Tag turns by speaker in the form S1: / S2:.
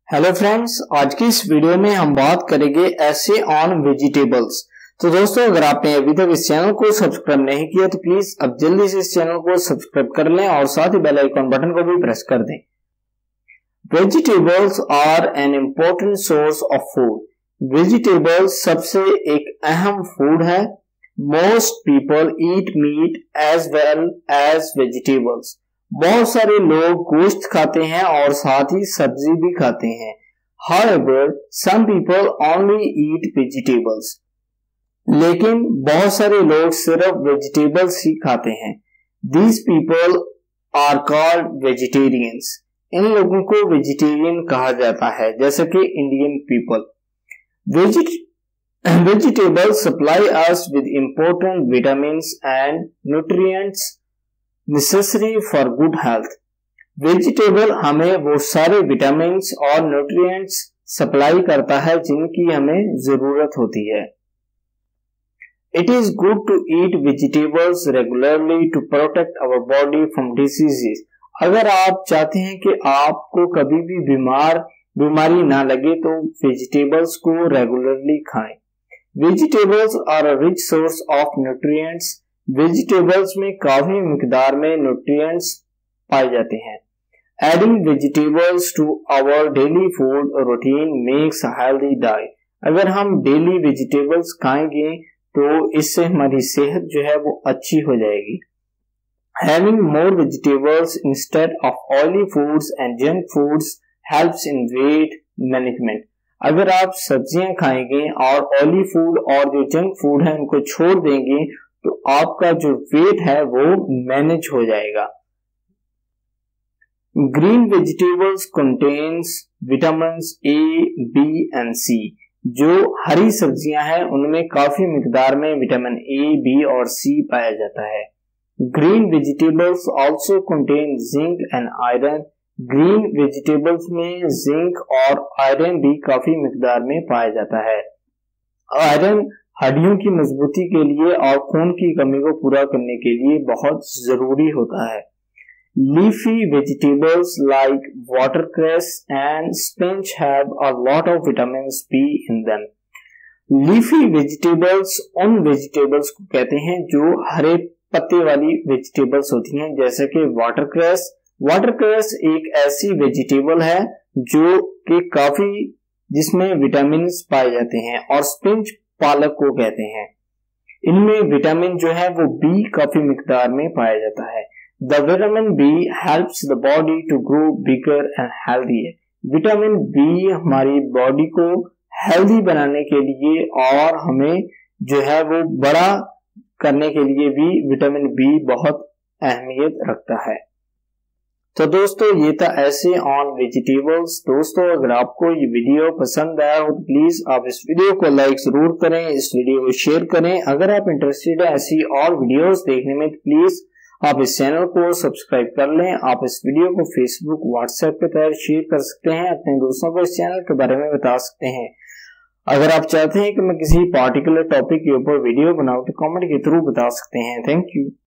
S1: Hello friends, आज की इस वीडियो में हम बात करेंगे ऐसे ऑन वेजिटेबल्स। तो दोस्तों, अगर आपने अभी तक इस चैनल को सब्सक्राइब नहीं किया तो प्लीज अब जल्दी से इस चैनल को सब्सक्राइब कर लें और साथ ही बेल आइकन बटन को भी प्रेस कर दें। Vegetables are an important source of food. Vegetables सबसे एक अहम फूड है। Most people eat meat as well as vegetables. बहुत सारे लोग गोश्त खाते हैं और साथ ही सब्जी भी खाते हैं। However, some people only eat vegetables. लेकिन बहुत सारे लोग सिर्फ वेजिटेबल्स ही खाते हैं। These people are called vegetarians. इन लोगों को वेजिटेरियन कहा जाता है, जैसे कि Indian people. Vegetables supply us with important vitamins and nutrients necessary for good health. Vegetable हमें वो सारे विटामिन्स और न्यूट्रिएंट्स सप्लाई करता है जिनकी हमें जरूरत होती है। It is good to eat vegetables regularly to protect our body from diseases. अगर आप चाहते हैं कि आपको कभी भी बीमारी ना लगे तो वेजिटेबल्स को रेगुलरली खाएं। Vegetables are a rich source of nutrients. Vegetables में काफी मिकदार में न्यूट्रिएंट्स पाए जाते हैं। Adding vegetables to our daily food routine makes a healthy diet. अगर हम डेली वेजिटेबल्स खाएंगे तो इससे हमारी सेहत जो है वो अच्छी हो जाएगी। Having more vegetables instead of oily foods and junk foods helps in weight management. अगर आप सब्जियां खाएंगे और ऑयली फूड और जो जंक फूड है उनको छोड़ देंगे तो आपका जो वेट है वो मैनेज हो जाएगा। Green vegetables contains vitamins A, B and C. जो हरी सब्जियां हैं उनमें काफी मिकदार में विटामिन ए, बी और सी पाया जाता है। Green vegetables also contain zinc and iron. Green vegetables में जिंक और आयरन भी काफी मिकदार में पाया जाता है। आयरन हड्डियों की मजबूती के लिए और खून की कमी को पूरा करने के लिए बहुत जरूरी होता है। Leafy vegetables like watercress and spinach have a lot of vitamin B in them. Leafy vegetables उन वेजिटेबल्स को कहते हैं जो हरे पत्ते वाली वेजिटेबल्स होती हैं, जैसे कि वाटरक्रेस। वाटरक्रेस एक ऐसी वेजिटेबल है जो कि काफी जिसमें विटामिन पाए जाते हैं, और स्पिनच पालक को कहते हैं। इनमें विटामिन जो है वो बी काफी मिकदार में पाया जाता है। The vitamin B helps the body to grow bigger and healthy. Vitamin B हमारी बॉडी को हेल्दी बनाने के लिए और हमें जो है वो बड़ा करने के लिए भी विटामिन बी बहुत अहमियत रखता है। तो दोस्तों, ये था ऐसे ऑन वेजिटेबल्स। दोस्तों, अगर आपको ये वीडियो पसंद आया हो तो प्लीज आप इस वीडियो को लाइक जरूर करें, इस वीडियो को शेयर करें। अगर आप इंटरेस्टेड है ऐसी और वीडियोस देखने में तो प्लीज आप इस चैनल को सब्सक्राइब कर लें। आप इस वीडियो को फेसबुक, व्हाट्सएप पे तहत शेयर कर सकते हैं, अपने दोस्तों को इस चैनल के बारे में बता सकते हैं। अगर आप चाहते हैं कि मैं किसी पार्टिकुलर टॉपिक के ऊपर वीडियो बनाऊं तो कमेंट के थ्रू बता सकते हैं। Thank you.